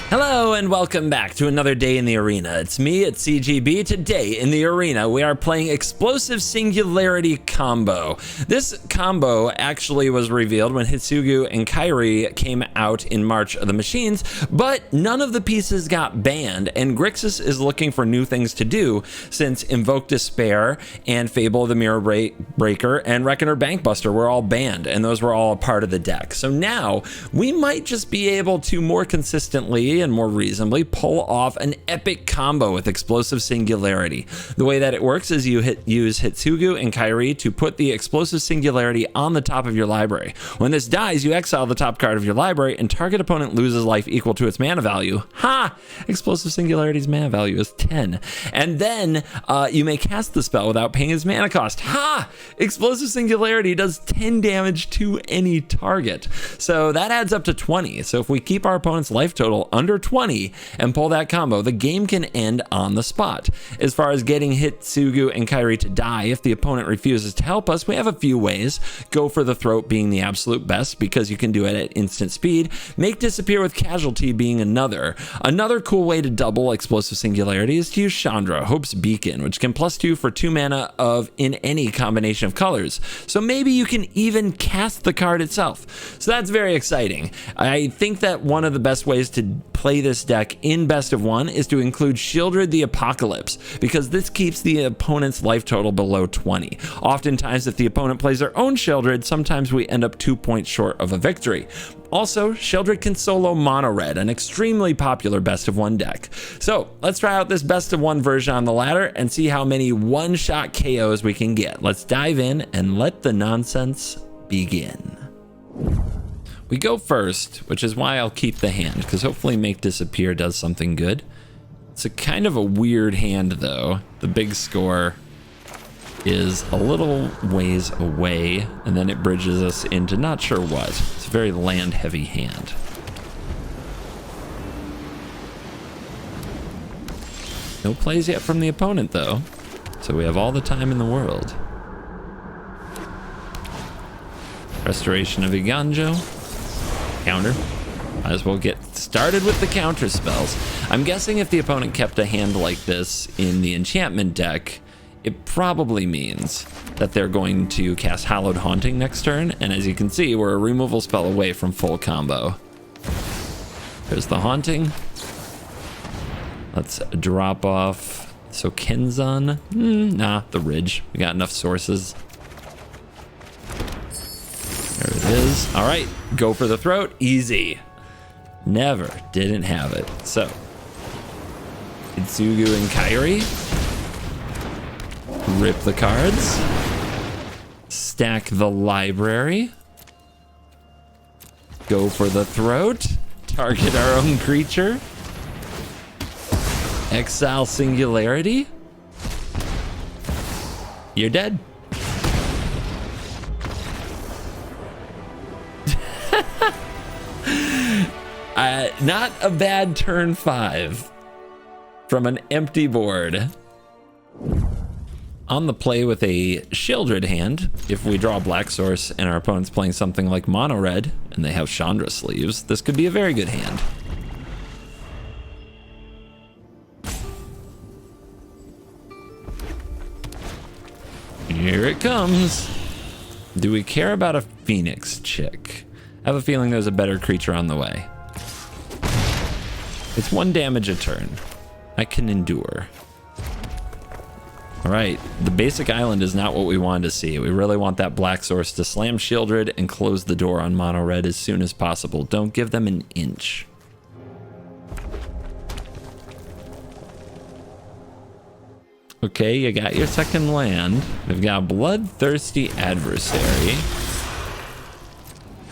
Hello and welcome back to another day in the arena. It's me at CGB. Today in the arena we are playing Explosive Singularity Combo. This combo actually was revealed when Hitsugu and Kairi came out in March of the Machines, but none of the pieces got banned, and Grixis is looking for new things to do since Invoke Despair and Fable of the Mirror Breaker and Reckoner Bankbuster were all banned, and those were all a part of the deck. So now we might just be able to more consistently and more reasonably pull off an epic combo with Explosive Singularity. The way that it works is you use Hitsugu and Kairi to put the Explosive Singularity on the top of your library. When this dies, you exile the top card of your library and target opponent loses life equal to its mana value. Ha! Explosive Singularity's mana value is 10. And then you may cast the spell without paying its mana cost. Ha! Explosive Singularity does 10 damage to any target. So that adds up to 20. So if we keep our opponent's life total under 20 and pull that combo, the game can end on the spot. As far as getting Hitsugu and Kairi to die if the opponent refuses to help us, we have a few ways. Go for the throat being the absolute best because you can do it at instant speed. Make disappear with casualty being another. Another cool way to double Explosive Singularity is to use Chandra, Hope's Beacon, which can +2 for 2 mana in any combination of colors. So maybe you can even cast the card itself. So that's very exciting. I think that one of the best ways to play this deck in best of one is to include Shieldred the Apocalypse, because this keeps the opponent's life total below 20. Oftentimes if the opponent plays their own Shieldred, sometimes we end up 2 points short of a victory. Also, Shieldred can solo Mono Red, an extremely popular best of one deck. So let's try out this best of one version on the ladder and see how many one-shot KOs we can get. Let's dive in and let the nonsense begin. We go first, which is why I'll keep the hand, because hopefully Make Disappear does something good. It's a kind of a weird hand though. The big score is a little ways away, and then it bridges us into not sure what. It's a very land heavy hand. No plays yet from the opponent though, so we have all the time in the world. Restoration of Iganjo. Counter. Might as well get started with the counter spells. I'm guessing if the opponent kept a hand like this in the enchantment deck, it probably means that they're going to cast Hallowed Haunting next turn, and as you can see, we're a removal spell away from full combo. There's the Haunting. Let's drop off. So Kenzan, nah, the Ridge. We got enough sources. There it is. All right, go for the throat. Easy. Never didn't have it. So, Hitsugu and Kairi. Rip the cards. Stack the library. Go for the throat. Target our own creature. Exile Singularity. You're dead. Not a bad turn 5 from an empty board. On the play with a Shieldred hand, if we draw a black source and our opponent's playing something like Mono Red and they have Chandra sleeves, this could be a very good hand. Here it comes. Do we care about a Phoenix chick? I have a feeling there's a better creature on the way. It's 1 damage a turn. I can endure. All right, the basic island is not what we wanted to see. We really want that black source to slam Shieldred and close the door on Mono Red as soon as possible. Don't give them an inch. Okay, you got your second land. We've got a Bloodthirsty Adversary.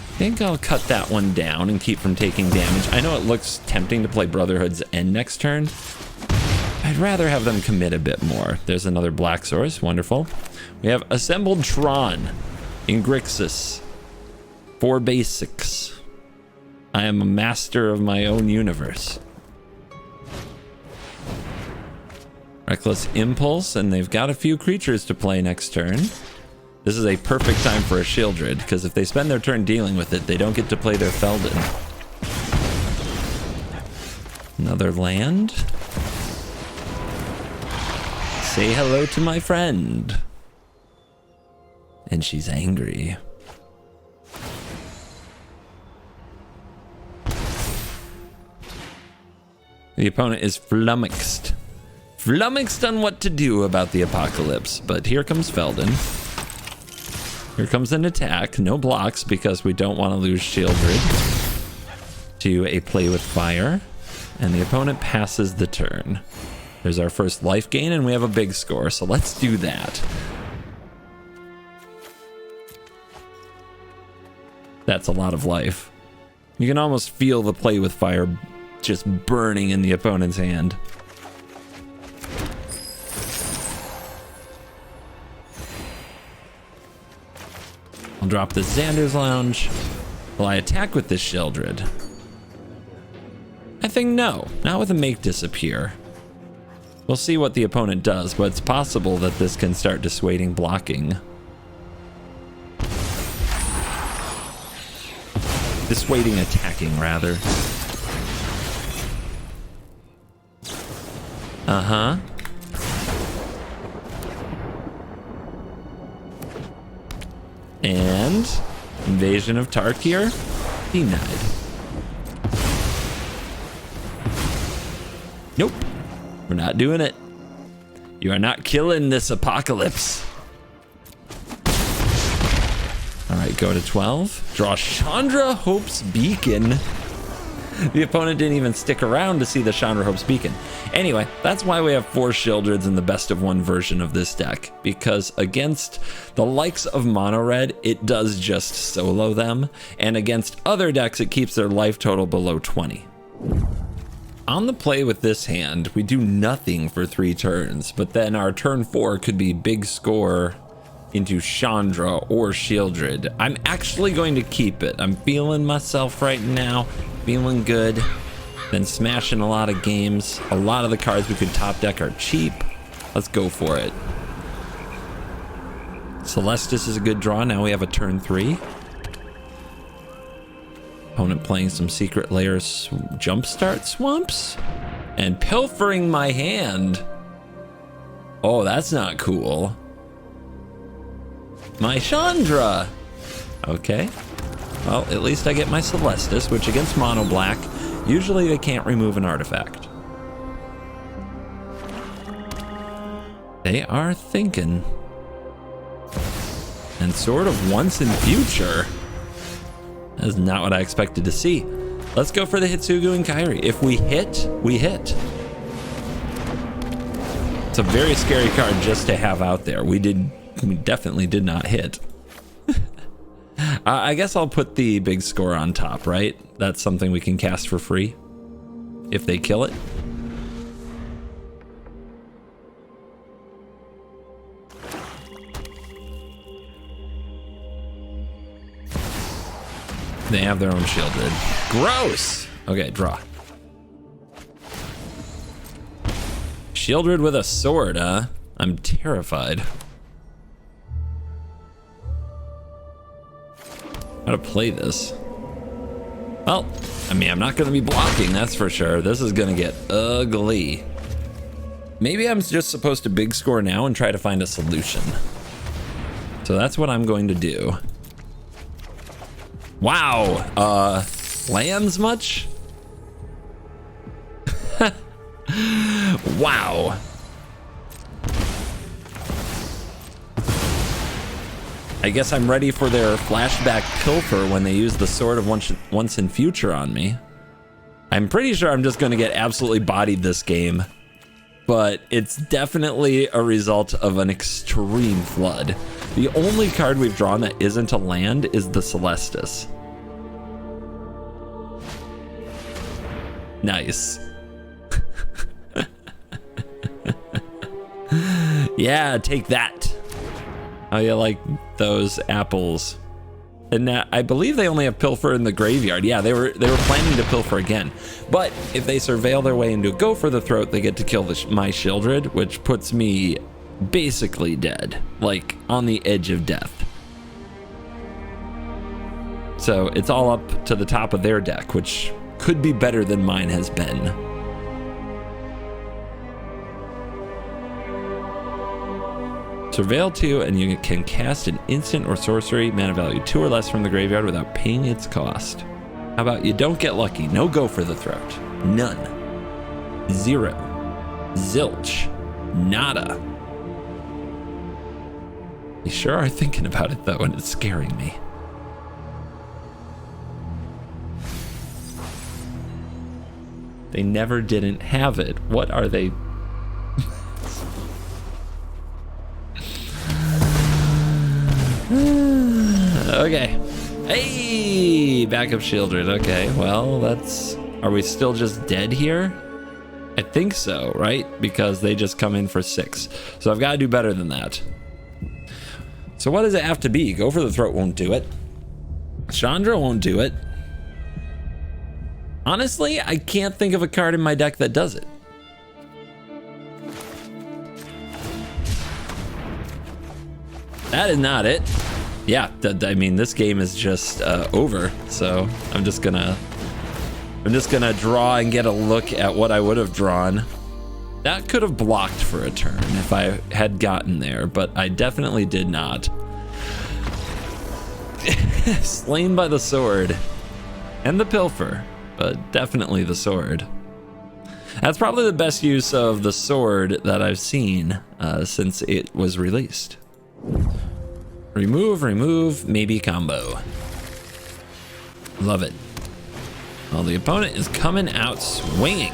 I think I'll cut that one down and keep from taking damage. I know it looks tempting to play Brotherhood's End next turn. I'd rather have them commit a bit more. There's another black source. Wonderful. We have Assembled Tron in Grixis. 4 basics. I am a master of my own universe. Reckless Impulse, and they've got a few creatures to play next turn. This is a perfect time for a Shieldred, because if they spend their turn dealing with it, they don't get to play their Feldon. Another land. Say hello to my friend. And she's angry. The opponent is flummoxed. Flummoxed on what to do about the apocalypse. But here comes Feldon. Here comes an attack. No blocks because we don't want to lose Shieldred to a play with fire. And the opponent passes the turn. There's our first life gain and we have a big score. So let's do that. That's a lot of life. You can almost feel the play with fire just burning in the opponent's hand. I'll drop the Xander's Lounge. Will I attack with this Shieldred? I think no. Not with a Make Disappear. We'll see what the opponent does, but it's possible that this can start dissuading blocking. Dissuading attacking, rather. Uh-huh. And Invasion of Tarkir denied. Nope. We're not doing it. You are not killing this apocalypse. All right, go to 12. Draw Chandra Hope's Beacon. The opponent didn't even stick around to see the Chandra Hope's Beacon. Anyway, that's why we have 4 Shieldreds in the best of 1 version of this deck. Because against the likes of Mono Red, it does just solo them. And against other decks, it keeps their life total below 20. On the play with this hand, we do nothing for 3 turns. But then our turn 4 could be big score into Chandra or Shieldred. I'm actually going to keep it. I'm feeling myself right now. Feeling good. Been smashing a lot of games. A lot of the cards we could top deck are cheap. Let's go for it. Celestis is a good draw. Now we have a turn 3. Opponent playing some Secret Lair Jumpstart Swamps. And pilfering my hand. Oh, that's not cool. My Chandra. Okay. Well, at least I get my Celestis, which against Mono Black, usually they can't remove an artifact. They are thinking. And Sword of Once in Future. That is not what I expected to see. Let's go for the Hitsugu and Kairi. If we hit, we hit. It's a very scary card just to have out there. We definitely did not hit. I guess I'll put the big score on top, right? That's something we can cast for free if they kill it. They have their own Shieldred. Gross! Okay, draw. Shieldred with a sword, huh? I'm terrified. How to play this? Well, I mean, I'm not going to be blocking, that's for sure. This is going to get ugly. Maybe I'm just supposed to big score now and try to find a solution. So that's what I'm going to do. Wow, lands much? Wow. I guess I'm ready for their flashback pilfer when they use the Sword of Once in Future on me. I'm pretty sure I'm just going to get absolutely bodied this game, but it's definitely a result of an extreme flood. The only card we've drawn that isn't a land is the Celestis. Nice. Yeah, take that. How you like those apples? And I believe they only have pilfer in the graveyard. Yeah, they were planning to pilfer again. But if they surveil their way into go for the throat, they get to kill my Shieldred, which puts me basically dead, like on the edge of death. So it's all up to the top of their deck, which could be better than mine has been. Surveil 2, and you can cast an instant or sorcery, mana value 2 or less from the graveyard without paying its cost. How about you don't get lucky? No go for the throat. None. Zero. Zilch. Nada. You sure are thinking about it though, and it's scaring me. They never didn't have it. What are they? Okay. Hey, backup shieldred. Okay, well, that's... Are we still just dead here? I think so, right? Because they just come in for 6. So I've got to do better than that. So what does it have to be? Go for the throat won't do it. Chandra won't do it. Honestly, I can't think of a card in my deck that does it. That is not it. Yeah, I mean, this game is just over. So I'm just gonna draw and get a look at what I would have drawn. That could have blocked for a turn if I had gotten there, but I definitely did not. Slain by the sword and the pilfer, but definitely the sword. That's probably the best use of the sword that I've seen since it was released. Remove, maybe combo. Love it. Well, the opponent is coming out swinging.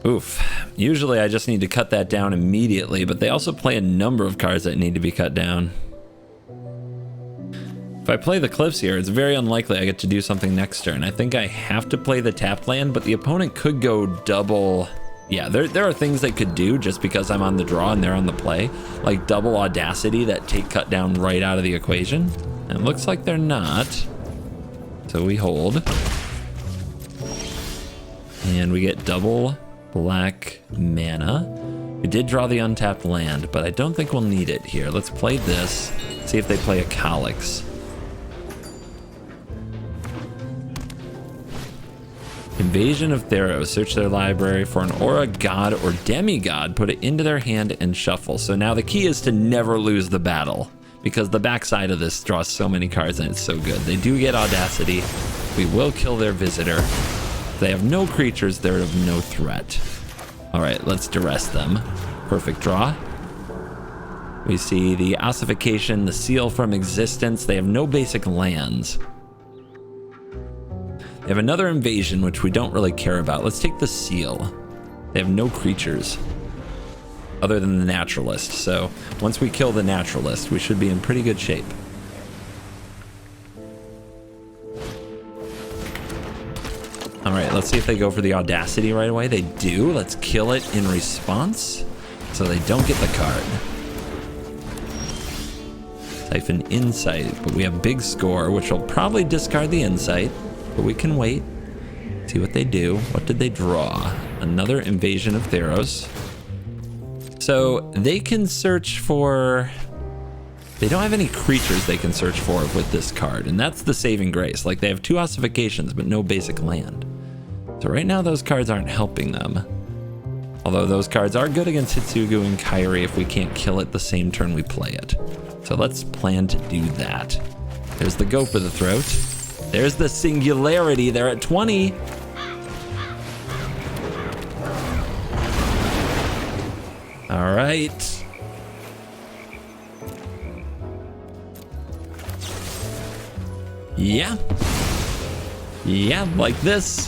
Oof. Usually I just need to cut that down immediately, but they also play a number of cards that need to be cut down. If I play the cliffs here, it's very unlikely I get to do something next turn. I think I have to play the tapped land, but the opponent could go double. Yeah, there are things they could do just because I'm on the draw and they're on the play, like double audacity that take cut down right out of the equation. And it looks like they're not. So we hold. And we get double black mana. We did draw the untapped land, but I don't think we'll need it here. Let's play this, see if they play a Calyx. Invasion of Theros. Search their library for an aura, god, or demigod. Put it into their hand and shuffle. So now the key is to never lose the battle, because the backside of this draws so many cards and it's so good. They do get audacity. We will kill their visitor. If they have no creatures, they're of no threat. All right, let's duress them. Perfect draw. We see the ossification, the seal from existence. They have no basic lands. They have another invasion, which we don't really care about. Let's take the seal. They have no creatures other than the naturalist. So once we kill the naturalist, we should be in pretty good shape. All right, let's see if they go for the audacity right away. They do. Let's kill it in response so they don't get the card. Siphon Insight, but we have big score, which will probably discard the insight. But we can wait, see what they do. What did they draw? Another Invasion of Theros. So they can search for... They don't have any creatures they can search for with this card, and that's the saving grace. Like, they have 2 ossifications, but no basic land. So right now those cards aren't helping them. Although those cards are good against Hitsugu and Kairi if we can't kill it the same turn we play it. So let's plan to do that. There's the go for the throat. There's the singularity. They're at 20. All right. Yeah. Yeah, like this.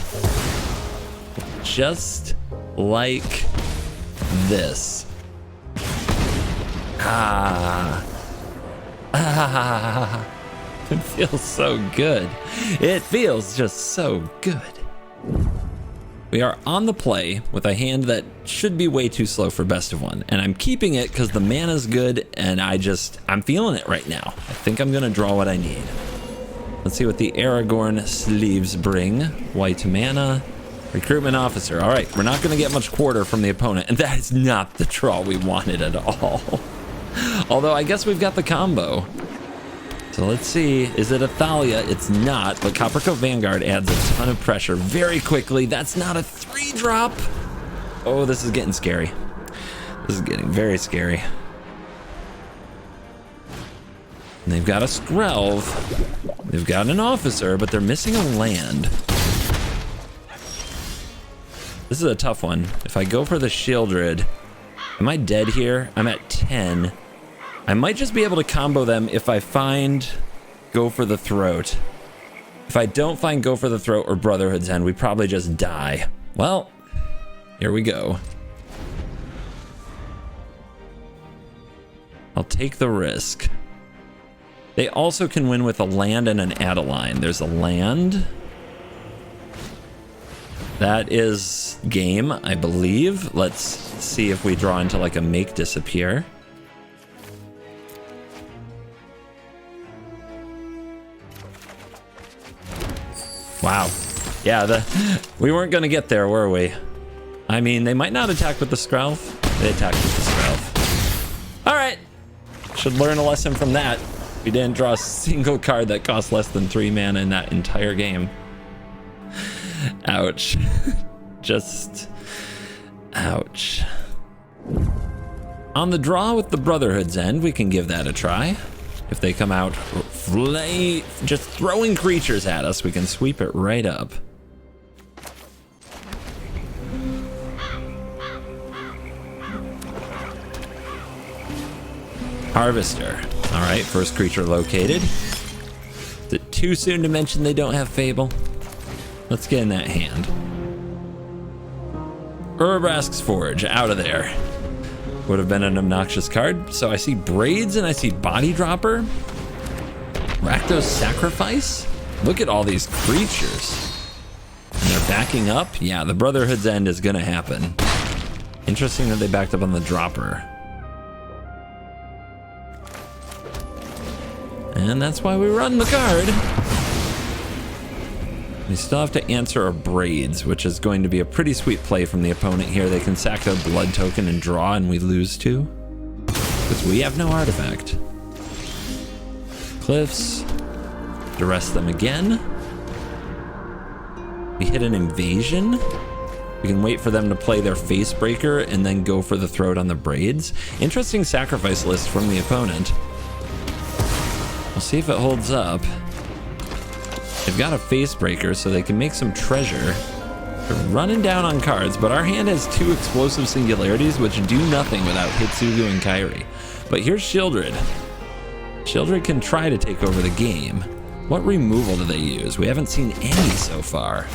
Just like this. Ah. Ah. It feels so good. It feels just so good. We are on the play with a hand that should be way too slow for best of one. And I'm keeping it because the mana's good and I'm feeling it right now. I think I'm gonna draw what I need. Let's see what the Aragorn sleeves bring. White mana, recruitment officer. All right, we're not gonna get much quarter from the opponent, and that is not the draw we wanted at all. Although I guess we've got the combo. So let's see, is it a Thalia? It's not, but Coppercoat Vanguard adds a ton of pressure very quickly. That's not a 3-drop. Oh, this is getting scary. This is getting very scary. And they've got a Skrelv. They've got an officer, but they're missing a land. This is a tough one. If I go for the Shieldred, am I dead here? I'm at 10. I might just be able to combo them if I find Go for the Throat. If I don't find Go for the Throat or Brotherhood's End, we probably just die. Well, here we go. I'll take the risk. They also can win with a land and an Adeline. There's a land. That is game, I believe. Let's see if we draw into like a Make Disappear. Wow. Yeah, we weren't going to get there, were we? I mean, they might not attack with the Skrelv. They attacked with the Skrelv. All right. Should learn a lesson from that. We didn't draw a single card that cost less than 3 mana in that entire game. Ouch. Just ouch. On the draw with the Brotherhood's End, we can give that a try. If they come out just throwing creatures at us, we can sweep it right up. Harvester. All right, first creature located. Is it too soon to mention they don't have Fable? Let's get in that hand. Urabrask's Forge, out of there. Would have been an obnoxious card. So I see Braids and I see Body Dropper. Rakdos Sacrifice? Look at all these creatures. And they're backing up? Yeah, the Brotherhood's End is gonna happen. Interesting that they backed up on the Dropper. And that's why we run the card. We still have to answer our Braids, which is going to be a pretty sweet play from the opponent here. They can sack their blood token and draw, and we lose too. Because we have no artifact. Cliffs. Duress them again. We hit an invasion. We can wait for them to play their Facebreaker and then go for the Throat on the Braids. Interesting sacrifice list from the opponent. We'll see if it holds up. They've got a Facebreaker, so they can make some treasure. They're running down on cards, but our hand has 2 explosive singularities, which do nothing without Hitsugu and Kairi. But here's Shieldred. Shieldred can try to take over the game. What removal do they use? We haven't seen any so far.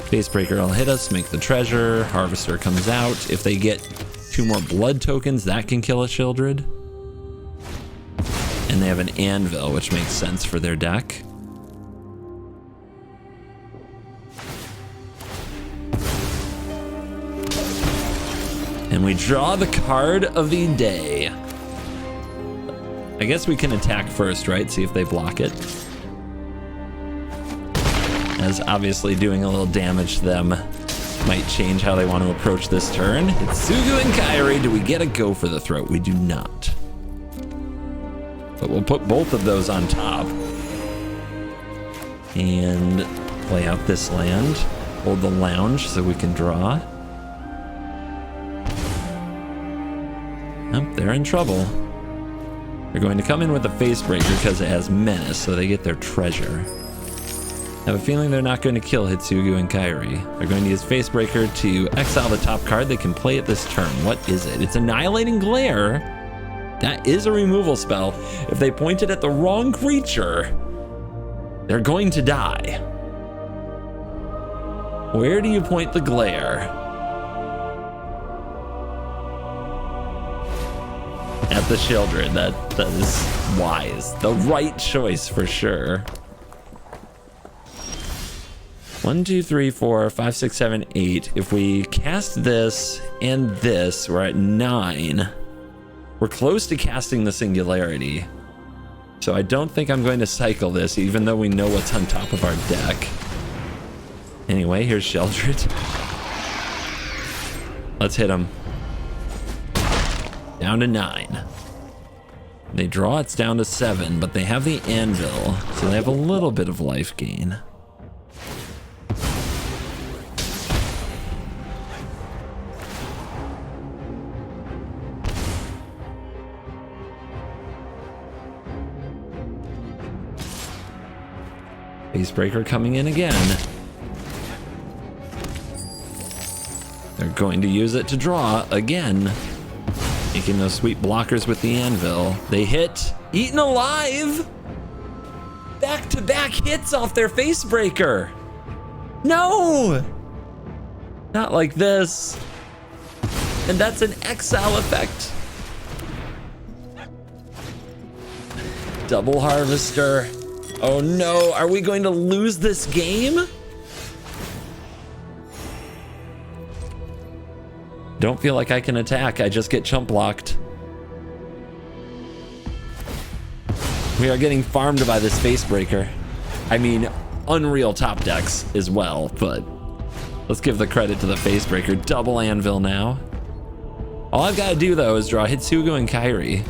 Facebreaker will hit us, make the treasure. Harvester comes out. If they get 2 more blood tokens, that can kill a Shieldred. And they have an Anvil, which makes sense for their deck. And we draw the card of the day. I guess we can attack first, right? See if they block it. As obviously doing a little damage to them might change how they want to approach this turn. It's Sugu and Kairi. Do we get a Go for the Throat? We do not. But we'll put both of those on top. And play out this land. Hold the Lounge so we can draw. Oh, they're in trouble. They're going to come in with a Facebreaker because it has Menace, so they get their treasure. I have a feeling they're not going to kill Hitsugu and Kairi. They're going to use Facebreaker to exile the top card. They can play it this turn. What is it? It's Annihilating Glare. That is a removal spell. If they point it at the wrong creature, they're going to die. Where do you point the glare? At the Shieldred. That is wise. The right choice for sure. 1, 2, 3, 4, 5, 6, 7, 8. If we cast this and this, we're at 9. We're close to casting the Singularity. So I don't think I'm going to cycle this, even though we know what's on top of our deck. Anyway, here's Shieldred. Let's hit him. Down to 9. They draw, it's down to 7, but they have the Anvil, so they have a little bit of life gain. Facebreaker coming in again. They're going to use it to draw again. Making those sweet blockers with the anvil. They hit. Eaten alive! Back-to-back hits off their Facebreaker. No! Not like this. And that's an exile effect. Double harvester. Oh no, are we going to lose this game? Don't feel like I can attack, I just get chump blocked. We are getting farmed by this Facebreaker. I mean, unreal top decks as well, but let's give the credit to the Facebreaker. Double anvil now. All I've got to do though is draw Hitsugu and Kairi.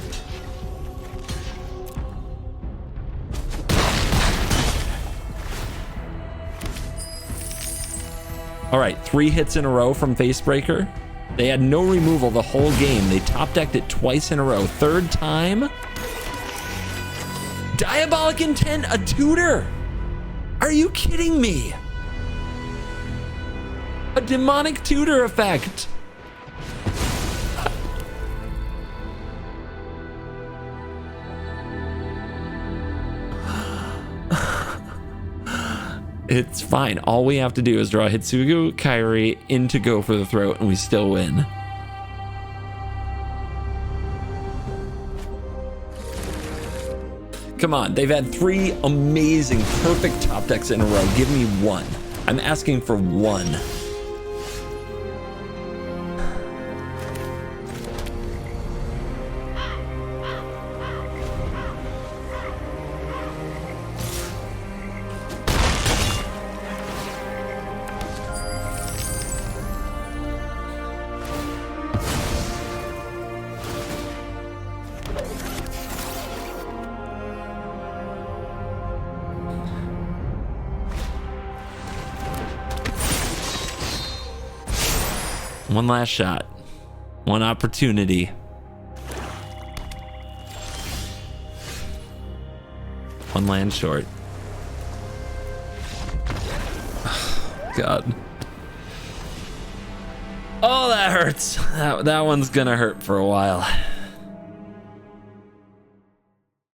All right, 3 hits in a row from Facebreaker. They had no removal the whole game. They top decked it twice in a row. Third time. Diabolic Intent, a tutor. Are you kidding me? A demonic tutor effect. It's fine. All we have to do is draw Hitsugu, Kairi into Go for the Throat, and we still win. Come on, they've had 3 amazing, perfect top decks in a row. Give me 1. I'm asking for 1. One last shot. One opportunity. One land short. God. Oh, that hurts. That one's gonna hurt for a while.